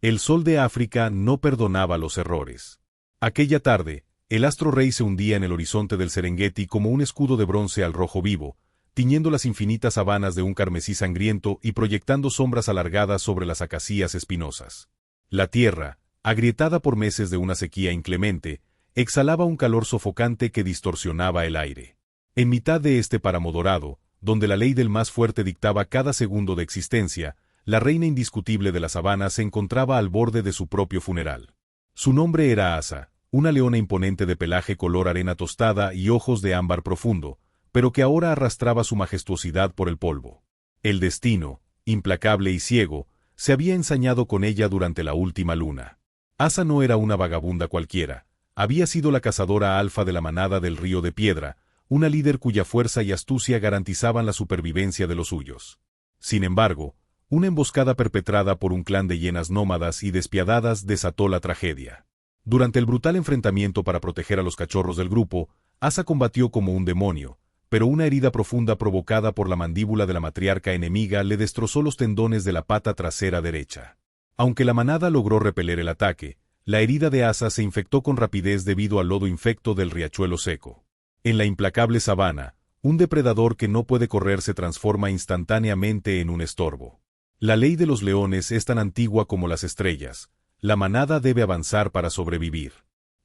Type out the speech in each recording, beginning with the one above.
El sol de África no perdonaba los errores. Aquella tarde, el astro rey se hundía en el horizonte del Serengeti como un escudo de bronce al rojo vivo, tiñendo las infinitas sabanas de un carmesí sangriento y proyectando sombras alargadas sobre las acacias espinosas. La tierra, agrietada por meses de una sequía inclemente, exhalaba un calor sofocante que distorsionaba el aire. En mitad de este páramo dorado, donde la ley del más fuerte dictaba cada segundo de existencia, la reina indiscutible de la sabana se encontraba al borde de su propio funeral. Su nombre era Asa, una leona imponente de pelaje color arena tostada y ojos de ámbar profundo, pero que ahora arrastraba su majestuosidad por el polvo. El destino, implacable y ciego, se había ensañado con ella durante la última luna. Asa no era una vagabunda cualquiera, había sido la cazadora alfa de la manada del Río de Piedra, una líder cuya fuerza y astucia garantizaban la supervivencia de los suyos. Sin embargo, una emboscada perpetrada por un clan de hienas nómadas y despiadadas desató la tragedia. Durante el brutal enfrentamiento para proteger a los cachorros del grupo, Asa combatió como un demonio, pero una herida profunda provocada por la mandíbula de la matriarca enemiga le destrozó los tendones de la pata trasera derecha. Aunque la manada logró repeler el ataque, la herida de Asa se infectó con rapidez debido al lodo infecto del riachuelo seco. En la implacable sabana, un depredador que no puede correr se transforma instantáneamente en un estorbo. La ley de los leones es tan antigua como las estrellas. La manada debe avanzar para sobrevivir.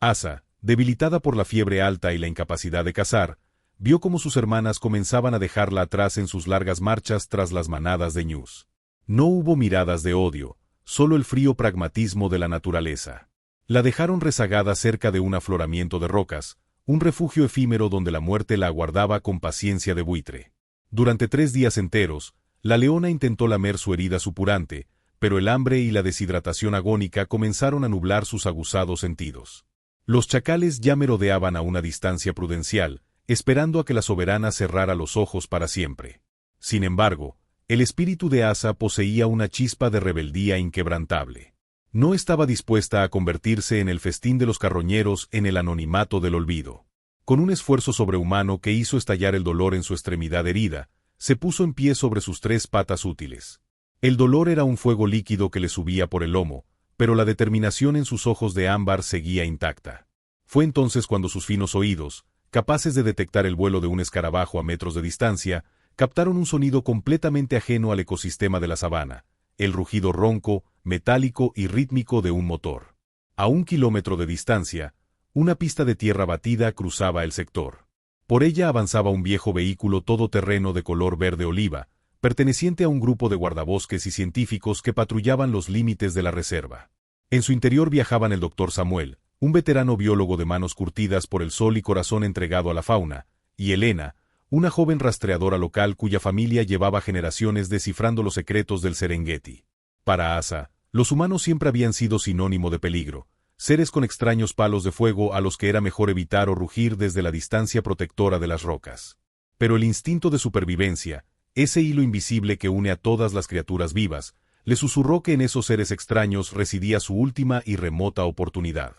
Asa, debilitada por la fiebre alta y la incapacidad de cazar, vio cómo sus hermanas comenzaban a dejarla atrás en sus largas marchas tras las manadas de ñus. No hubo miradas de odio, solo el frío pragmatismo de la naturaleza. La dejaron rezagada cerca de un afloramiento de rocas, un refugio efímero donde la muerte la aguardaba con paciencia de buitre. Durante 3 días enteros, la leona intentó lamer su herida supurante, pero el hambre y la deshidratación agónica comenzaron a nublar sus aguzados sentidos. Los chacales ya merodeaban a una distancia prudencial, esperando a que la soberana cerrara los ojos para siempre. Sin embargo, el espíritu de Asa poseía una chispa de rebeldía inquebrantable. No estaba dispuesta a convertirse en el festín de los carroñeros en el anonimato del olvido. Con un esfuerzo sobrehumano que hizo estallar el dolor en su extremidad herida, se puso en pie sobre sus 3 patas útiles. El dolor era un fuego líquido que le subía por el lomo, pero la determinación en sus ojos de ámbar seguía intacta. Fue entonces cuando sus finos oídos, capaces de detectar el vuelo de un escarabajo a metros de distancia, captaron un sonido completamente ajeno al ecosistema de la sabana, el rugido ronco, metálico y rítmico de un motor. A 1 kilómetro de distancia, una pista de tierra batida cruzaba el sector. Por ella avanzaba un viejo vehículo todoterreno de color verde oliva, perteneciente a un grupo de guardabosques y científicos que patrullaban los límites de la reserva. En su interior viajaban el Dr. Samuel, un veterano biólogo de manos curtidas por el sol y corazón entregado a la fauna, y Elena, una joven rastreadora local cuya familia llevaba generaciones descifrando los secretos del Serengeti. Para Asa, los humanos siempre habían sido sinónimo de peligro, seres con extraños palos de fuego a los que era mejor evitar o rugir desde la distancia protectora de las rocas. Pero el instinto de supervivencia, ese hilo invisible que une a todas las criaturas vivas, le susurró que en esos seres extraños residía su última y remota oportunidad.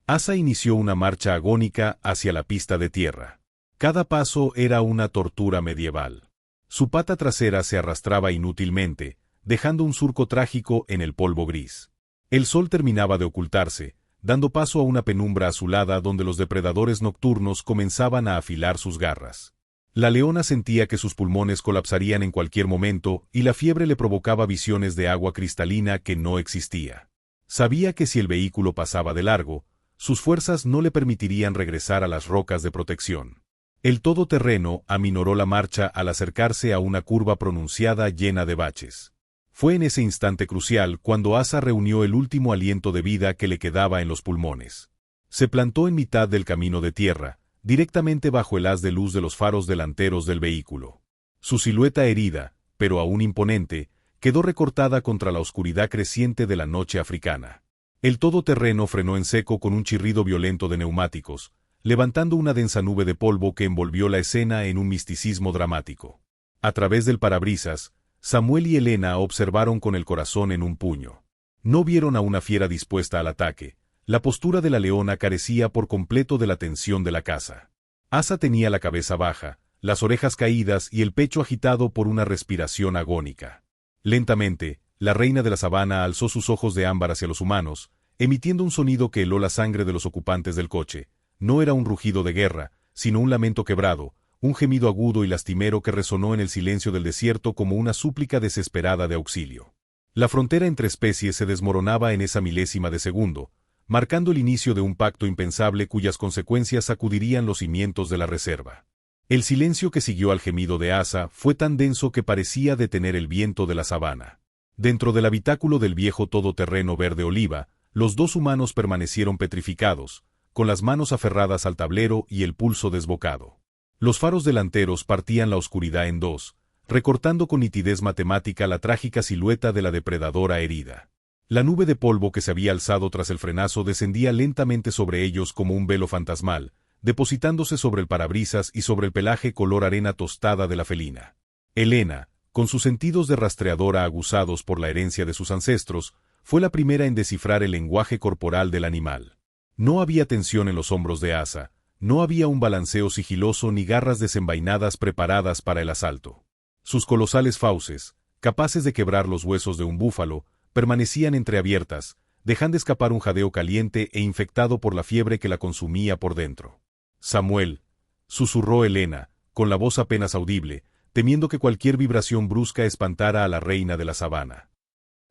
Asa inició una marcha agónica hacia la pista de tierra. Cada paso era una tortura medieval. Su pata trasera se arrastraba inútilmente, dejando un surco trágico en el polvo gris. El sol terminaba de ocultarse, dando paso a una penumbra azulada donde los depredadores nocturnos comenzaban a afilar sus garras. La leona sentía que sus pulmones colapsarían en cualquier momento y la fiebre le provocaba visiones de agua cristalina que no existía. Sabía que si el vehículo pasaba de largo, sus fuerzas no le permitirían regresar a las rocas de protección. El todoterreno aminoró la marcha al acercarse a una curva pronunciada llena de baches. Fue en ese instante crucial cuando Asa reunió el último aliento de vida que le quedaba en los pulmones. Se plantó en mitad del camino de tierra, directamente bajo el haz de luz de los faros delanteros del vehículo. Su silueta herida, pero aún imponente, quedó recortada contra la oscuridad creciente de la noche africana. El todoterreno frenó en seco con un chirrido violento de neumáticos, levantando una densa nube de polvo que envolvió la escena en un misticismo dramático. A través del parabrisas, Samuel y Elena observaron con el corazón en un puño. No vieron a una fiera dispuesta al ataque. La postura de la leona carecía por completo de la tensión de la caza. Asa tenía la cabeza baja, las orejas caídas y el pecho agitado por una respiración agónica. Lentamente, la reina de la sabana alzó sus ojos de ámbar hacia los humanos, emitiendo un sonido que heló la sangre de los ocupantes del coche. No era un rugido de guerra, sino un lamento quebrado, un gemido agudo y lastimero que resonó en el silencio del desierto como una súplica desesperada de auxilio. La frontera entre especies se desmoronaba en esa milésima de segundo, marcando el inicio de un pacto impensable cuyas consecuencias sacudirían los cimientos de la reserva. El silencio que siguió al gemido de Asa fue tan denso que parecía detener el viento de la sabana. Dentro del habitáculo del viejo todoterreno verde oliva, los dos humanos permanecieron petrificados, con las manos aferradas al tablero y el pulso desbocado. Los faros delanteros partían la oscuridad en dos, recortando con nitidez matemática la trágica silueta de la depredadora herida. La nube de polvo que se había alzado tras el frenazo descendía lentamente sobre ellos como un velo fantasmal, depositándose sobre el parabrisas y sobre el pelaje color arena tostada de la felina. Elena, con sus sentidos de rastreadora aguzados por la herencia de sus ancestros, fue la primera en descifrar el lenguaje corporal del animal. No había tensión en los hombros de Asa, no había un balanceo sigiloso ni garras desenvainadas preparadas para el asalto. Sus colosales fauces, capaces de quebrar los huesos de un búfalo, permanecían entreabiertas, dejando escapar un jadeo caliente e infectado por la fiebre que la consumía por dentro. «Samuel», susurró Elena, con la voz apenas audible, temiendo que cualquier vibración brusca espantara a la reina de la sabana.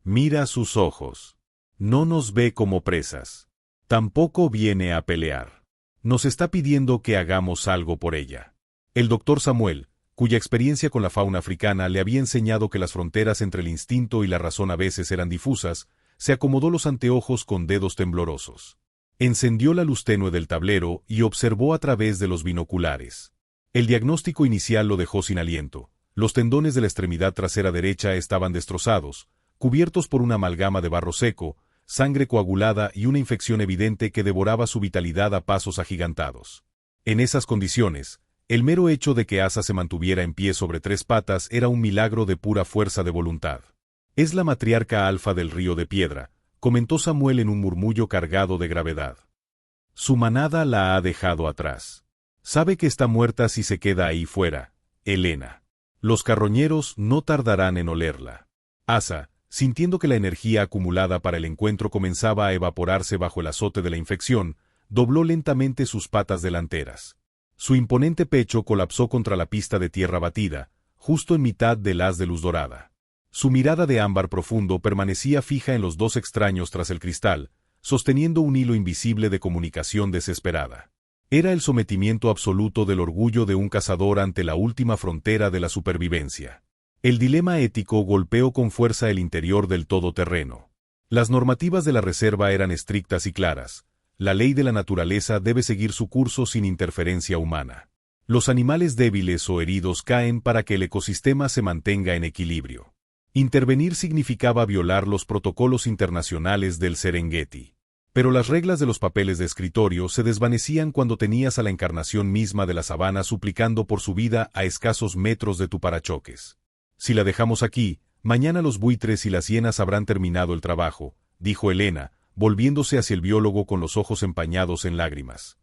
«Mira sus ojos. No nos ve como presas. Tampoco viene a pelear. Nos está pidiendo que hagamos algo por ella». El doctor Samuel, cuya experiencia con la fauna africana le había enseñado que las fronteras entre el instinto y la razón a veces eran difusas, se acomodó los anteojos con dedos temblorosos. Encendió la luz tenue del tablero y observó a través de los binoculares. El diagnóstico inicial lo dejó sin aliento. Los tendones de la extremidad trasera derecha estaban destrozados, cubiertos por una amalgama de barro seco, sangre coagulada y una infección evidente que devoraba su vitalidad a pasos agigantados. En esas condiciones, el mero hecho de que Asa se mantuviera en pie sobre tres patas era un milagro de pura fuerza de voluntad. «Es la matriarca alfa del río de piedra», comentó Samuel en un murmullo cargado de gravedad. «Su manada la ha dejado atrás. Sabe que está muerta si se queda ahí fuera, Elena. Los carroñeros no tardarán en olerla». Asa, sintiendo que la energía acumulada para el encuentro comenzaba a evaporarse bajo el azote de la infección, dobló lentamente sus patas delanteras. Su imponente pecho colapsó contra la pista de tierra batida, justo en mitad del haz de luz dorada. Su mirada de ámbar profundo permanecía fija en los dos extraños tras el cristal, sosteniendo un hilo invisible de comunicación desesperada. Era el sometimiento absoluto del orgullo de un cazador ante la última frontera de la supervivencia. El dilema ético golpeó con fuerza el interior del todoterreno. Las normativas de la reserva eran estrictas y claras. La ley de la naturaleza debe seguir su curso sin interferencia humana. Los animales débiles o heridos caen para que el ecosistema se mantenga en equilibrio. Intervenir significaba violar los protocolos internacionales del Serengeti. Pero las reglas de los papeles de escritorio se desvanecían cuando tenías a la encarnación misma de la sabana suplicando por su vida a escasos metros de tu parachoques. «Si la dejamos aquí, mañana los buitres y las hienas habrán terminado el trabajo», dijo Elena, volviéndose hacia el biólogo con los ojos empañados en lágrimas.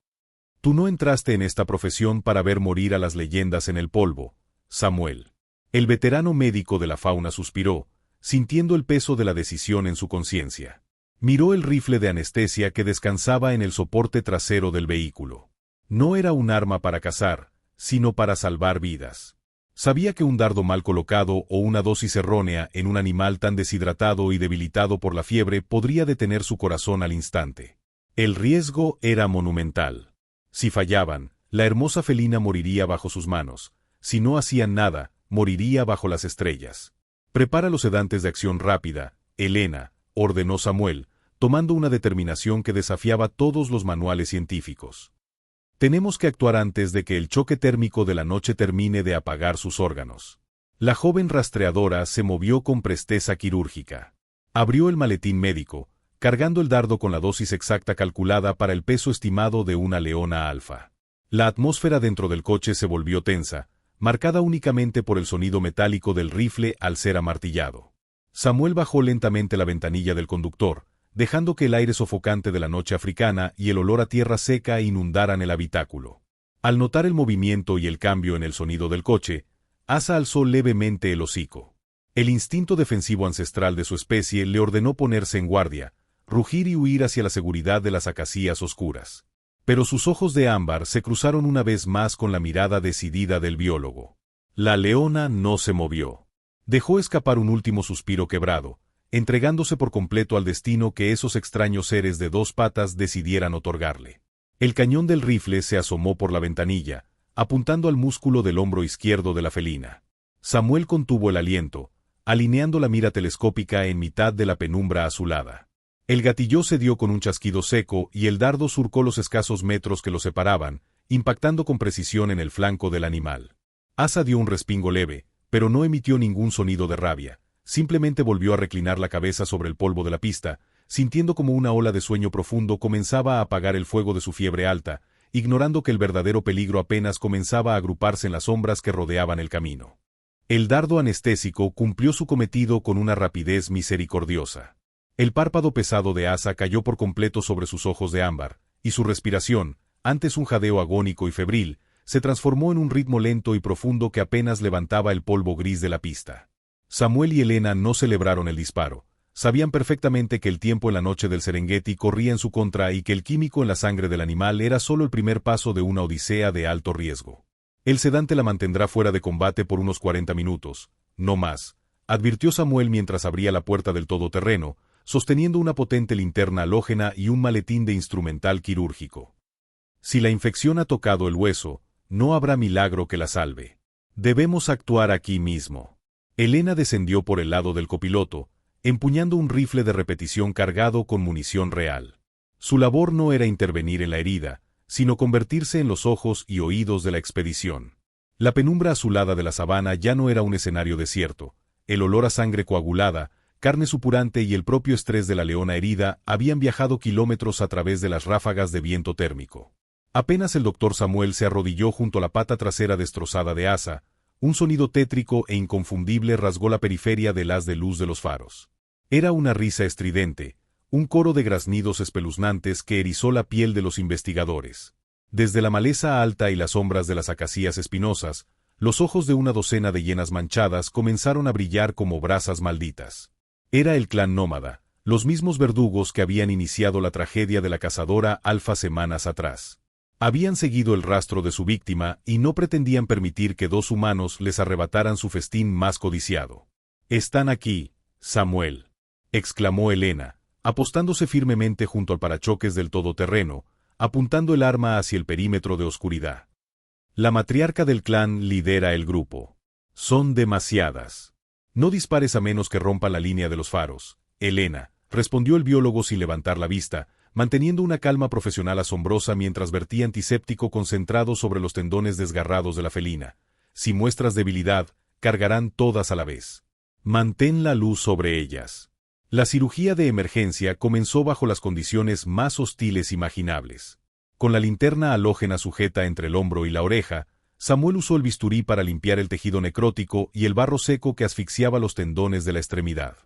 «Tú no entraste en esta profesión para ver morir a las leyendas en el polvo, Samuel». El veterano médico de la fauna suspiró, sintiendo el peso de la decisión en su conciencia. Miró el rifle de anestesia que descansaba en el soporte trasero del vehículo. No era un arma para cazar, sino para salvar vidas. Sabía que un dardo mal colocado o una dosis errónea en un animal tan deshidratado y debilitado por la fiebre podría detener su corazón al instante. El riesgo era monumental. Si fallaban, la hermosa felina moriría bajo sus manos. Si no hacían nada, moriría bajo las estrellas. «Prepara los sedantes de acción rápida, Elena», ordenó Samuel, tomando una determinación que desafiaba todos los manuales científicos. «Tenemos que actuar antes de que el choque térmico de la noche termine de apagar sus órganos». La joven rastreadora se movió con presteza quirúrgica. Abrió el maletín médico, cargando el dardo con la dosis exacta calculada para el peso estimado de una leona alfa. La atmósfera dentro del coche se volvió tensa, marcada únicamente por el sonido metálico del rifle al ser amartillado. Samuel bajó lentamente la ventanilla del conductor, dejando que el aire sofocante de la noche africana y el olor a tierra seca inundaran el habitáculo. Al notar el movimiento y el cambio en el sonido del coche, Asa alzó levemente el hocico. El instinto defensivo ancestral de su especie le ordenó ponerse en guardia, rugir y huir hacia la seguridad de las acacias oscuras. Pero sus ojos de ámbar se cruzaron una vez más con la mirada decidida del biólogo. La leona no se movió. Dejó escapar un último suspiro quebrado, entregándose por completo al destino que esos extraños seres de dos patas decidieran otorgarle. El cañón del rifle se asomó por la ventanilla, apuntando al músculo del hombro izquierdo de la felina. Samuel contuvo el aliento, alineando la mira telescópica en mitad de la penumbra azulada. El gatilló se dio con un chasquido seco y el dardo surcó los escasos metros que lo separaban, impactando con precisión en el flanco del animal. Asa dio un respingo leve, pero no emitió ningún sonido de rabia. Simplemente volvió a reclinar la cabeza sobre el polvo de la pista, sintiendo como una ola de sueño profundo comenzaba a apagar el fuego de su fiebre alta, ignorando que el verdadero peligro apenas comenzaba a agruparse en las sombras que rodeaban el camino. El dardo anestésico cumplió su cometido con una rapidez misericordiosa. El párpado pesado de Asa cayó por completo sobre sus ojos de ámbar, y su respiración, antes un jadeo agónico y febril, se transformó en un ritmo lento y profundo que apenas levantaba el polvo gris de la pista. Samuel y Elena no celebraron el disparo. Sabían perfectamente que el tiempo en la noche del Serengeti corría en su contra y que el químico en la sangre del animal era solo el primer paso de una odisea de alto riesgo. El sedante la mantendrá fuera de combate por unos 40 minutos, no más, advirtió Samuel mientras abría la puerta del todoterreno, sosteniendo una potente linterna halógena y un maletín de instrumental quirúrgico. Si la infección ha tocado el hueso, no habrá milagro que la salve. Debemos actuar aquí mismo. Elena descendió por el lado del copiloto, empuñando un rifle de repetición cargado con munición real. Su labor no era intervenir en la herida, sino convertirse en los ojos y oídos de la expedición. La penumbra azulada de la sabana ya no era un escenario desierto. El olor a sangre coagulada, carne supurante y el propio estrés de la leona herida habían viajado kilómetros a través de las ráfagas de viento térmico. Apenas el doctor Samuel se arrodilló junto a la pata trasera destrozada de Asa, un sonido tétrico e inconfundible rasgó la periferia del haz de luz de los faros. Era una risa estridente, un coro de graznidos espeluznantes que erizó la piel de los investigadores. Desde la maleza alta y las sombras de las acacias espinosas, los ojos de una docena de hienas manchadas comenzaron a brillar como brasas malditas. Era el clan nómada, los mismos verdugos que habían iniciado la tragedia de la cazadora Alfa semanas atrás. Habían seguido el rastro de su víctima y no pretendían permitir que dos humanos les arrebataran su festín más codiciado. «Están aquí, Samuel», exclamó Elena, apostándose firmemente junto al parachoques del todoterreno, apuntando el arma hacia el perímetro de oscuridad. La matriarca del clan lidera el grupo. «Son demasiadas. No dispares a menos que rompan la línea de los faros, Elena», respondió el biólogo sin levantar la vista, manteniendo una calma profesional asombrosa mientras vertía antiséptico concentrado sobre los tendones desgarrados de la felina. «Si muestras debilidad, cargarán todas a la vez. Mantén la luz sobre ellas». La cirugía de emergencia comenzó bajo las condiciones más hostiles imaginables. Con la linterna halógena sujeta entre el hombro y la oreja, Samuel usó el bisturí para limpiar el tejido necrótico y el barro seco que asfixiaba los tendones de la extremidad.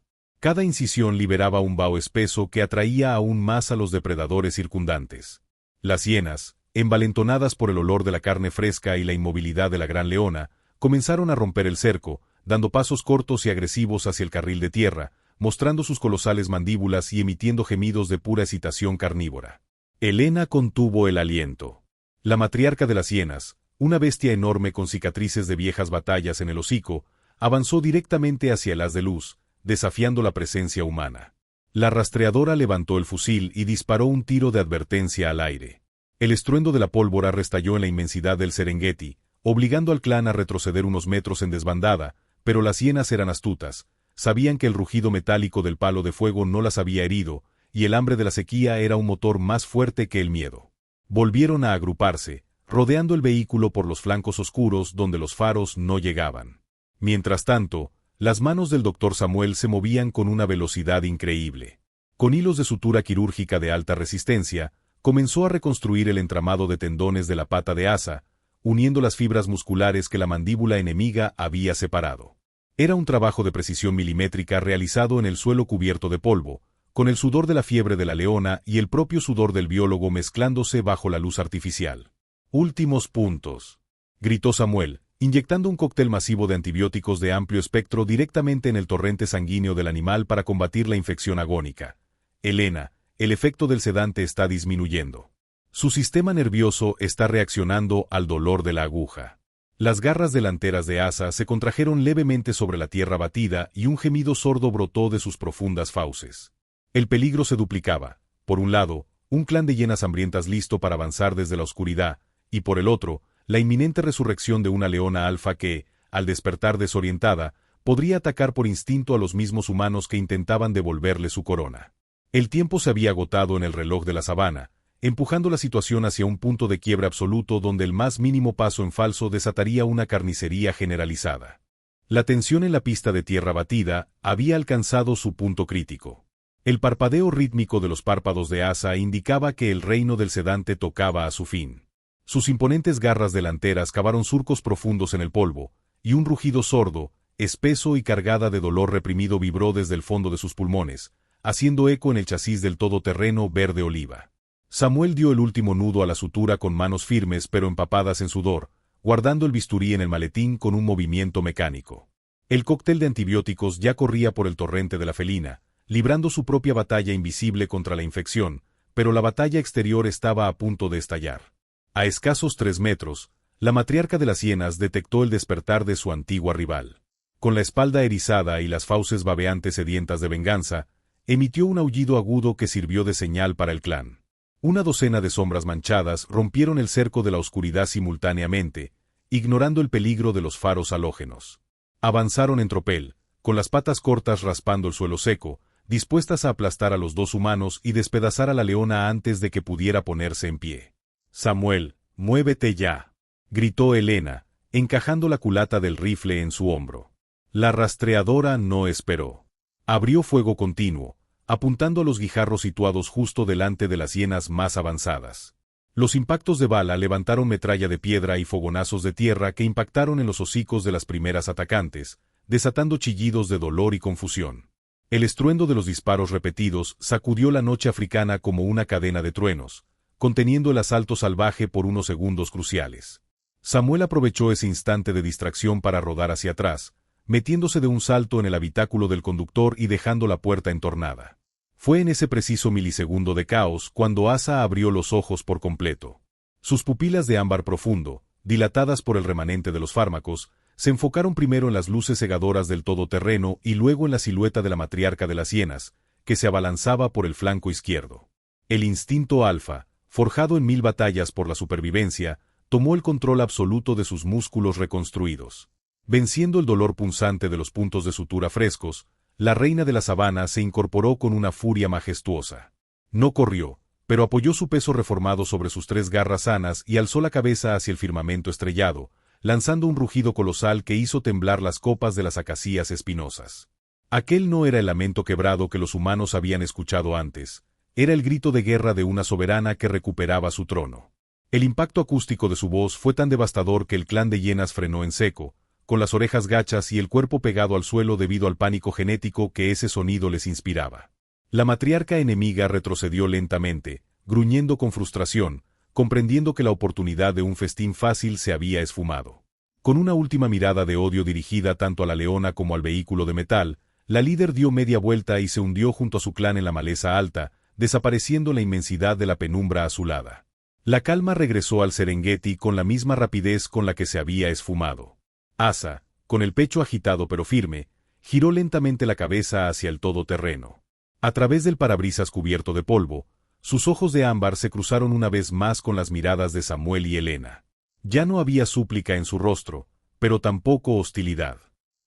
Cada incisión liberaba un vaho espeso que atraía aún más a los depredadores circundantes. Las hienas, envalentonadas por el olor de la carne fresca y la inmovilidad de la gran leona, comenzaron a romper el cerco, dando pasos cortos y agresivos hacia el carril de tierra, mostrando sus colosales mandíbulas y emitiendo gemidos de pura excitación carnívora. Elena contuvo el aliento. La matriarca de las hienas, una bestia enorme con cicatrices de viejas batallas en el hocico, avanzó directamente hacia el haz de luz, desafiando la presencia humana. La rastreadora levantó el fusil y disparó un tiro de advertencia al aire. El estruendo de la pólvora restalló en la inmensidad del Serengeti, obligando al clan a retroceder unos metros en desbandada, pero las hienas eran astutas, sabían que el rugido metálico del palo de fuego no las había herido, y el hambre de la sequía era un motor más fuerte que el miedo. Volvieron a agruparse, rodeando el vehículo por los flancos oscuros donde los faros no llegaban. Mientras tanto, las manos del doctor Samuel se movían con una velocidad increíble. Con hilos de sutura quirúrgica de alta resistencia, comenzó a reconstruir el entramado de tendones de la pata de Asa, uniendo las fibras musculares que la mandíbula enemiga había separado. Era un trabajo de precisión milimétrica realizado en el suelo cubierto de polvo, con el sudor de la fiebre de la leona y el propio sudor del biólogo mezclándose bajo la luz artificial. «Últimos puntos», gritó Samuel, inyectando un cóctel masivo de antibióticos de amplio espectro directamente en el torrente sanguíneo del animal para combatir la infección agónica. Elena, el efecto del sedante está disminuyendo. Su sistema nervioso está reaccionando al dolor de la aguja. Las garras delanteras de Asa se contrajeron levemente sobre la tierra batida y un gemido sordo brotó de sus profundas fauces. El peligro se duplicaba. Por un lado, un clan de hienas hambrientas listo para avanzar desde la oscuridad, y por el otro, la inminente resurrección de una leona alfa que, al despertar desorientada, podría atacar por instinto a los mismos humanos que intentaban devolverle su corona. El tiempo se había agotado en el reloj de la sabana, empujando la situación hacia un punto de quiebre absoluto donde el más mínimo paso en falso desataría una carnicería generalizada. La tensión en la pista de tierra batida había alcanzado su punto crítico. El parpadeo rítmico de los párpados de Asa indicaba que el reino del sedante tocaba a su fin. Sus imponentes garras delanteras cavaron surcos profundos en el polvo, y un rugido sordo, espeso y cargada de dolor reprimido vibró desde el fondo de sus pulmones, haciendo eco en el chasis del todoterreno verde oliva. Samuel dio el último nudo a la sutura con manos firmes pero empapadas en sudor, guardando el bisturí en el maletín con un movimiento mecánico. El cóctel de antibióticos ya corría por el torrente de la felina, librando su propia batalla invisible contra la infección, pero la batalla exterior estaba a punto de estallar. A escasos 3 metros, la matriarca de las hienas detectó el despertar de su antigua rival. Con la espalda erizada y las fauces babeantes sedientas de venganza, emitió un aullido agudo que sirvió de señal para el clan. Una docena de sombras manchadas rompieron el cerco de la oscuridad simultáneamente, ignorando el peligro de los faros halógenos. Avanzaron en tropel, con las patas cortas raspando el suelo seco, dispuestas a aplastar a los dos humanos y despedazar a la leona antes de que pudiera ponerse en pie. «Samuel, muévete ya», gritó Elena, encajando la culata del rifle en su hombro. La rastreadora no esperó. Abrió fuego continuo, apuntando a los guijarros situados justo delante de las hienas más avanzadas. Los impactos de bala levantaron metralla de piedra y fogonazos de tierra que impactaron en los hocicos de las primeras atacantes, desatando chillidos de dolor y confusión. El estruendo de los disparos repetidos sacudió la noche africana como una cadena de truenos, conteniendo el asalto salvaje por unos segundos cruciales. Samuel aprovechó ese instante de distracción para rodar hacia atrás, metiéndose de un salto en el habitáculo del conductor y dejando la puerta entornada. Fue en ese preciso milisegundo de caos cuando Asa abrió los ojos por completo. Sus pupilas de ámbar profundo, dilatadas por el remanente de los fármacos, se enfocaron primero en las luces cegadoras del todoterreno y luego en la silueta de la matriarca de las hienas, que se abalanzaba por el flanco izquierdo. El instinto alfa, forjado en 1000 batallas por la supervivencia, tomó el control absoluto de sus músculos reconstruidos. Venciendo el dolor punzante de los puntos de sutura frescos, la reina de la sabana se incorporó con una furia majestuosa. No corrió, pero apoyó su peso reformado sobre sus 3 garras sanas y alzó la cabeza hacia el firmamento estrellado, lanzando un rugido colosal que hizo temblar las copas de las acacias espinosas. Aquel no era el lamento quebrado que los humanos habían escuchado antes, era el grito de guerra de una soberana que recuperaba su trono. El impacto acústico de su voz fue tan devastador que el clan de hienas frenó en seco, con las orejas gachas y el cuerpo pegado al suelo debido al pánico genético que ese sonido les inspiraba. La matriarca enemiga retrocedió lentamente, gruñendo con frustración, comprendiendo que la oportunidad de un festín fácil se había esfumado. Con una última mirada de odio dirigida tanto a la leona como al vehículo de metal, la líder dio media vuelta y se hundió junto a su clan en la maleza alta, desapareciendo en la inmensidad de la penumbra azulada. La calma regresó al Serengeti con la misma rapidez con la que se había esfumado. Asa, con el pecho agitado pero firme, giró lentamente la cabeza hacia el todoterreno. A través del parabrisas cubierto de polvo, sus ojos de ámbar se cruzaron una vez más con las miradas de Samuel y Elena. Ya no había súplica en su rostro, pero tampoco hostilidad.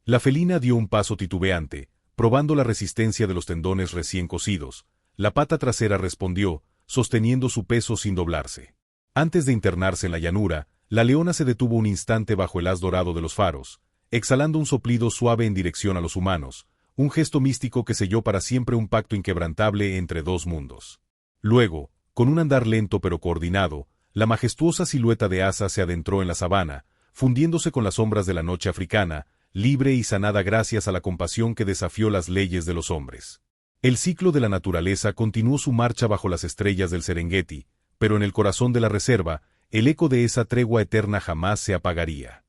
La felina dio un paso titubeante, probando la resistencia de los tendones recién cosidos. La pata trasera respondió, sosteniendo su peso sin doblarse. Antes de internarse en la llanura, la leona se detuvo un instante bajo el haz dorado de los faros, exhalando un soplido suave en dirección a los humanos, un gesto místico que selló para siempre un pacto inquebrantable entre dos mundos. Luego, con un andar lento pero coordinado, la majestuosa silueta de Asa se adentró en la sabana, fundiéndose con las sombras de la noche africana, libre y sanada gracias a la compasión que desafió las leyes de los hombres. El ciclo de la naturaleza continuó su marcha bajo las estrellas del Serengeti, pero en el corazón de la reserva, el eco de esa tregua eterna jamás se apagaría.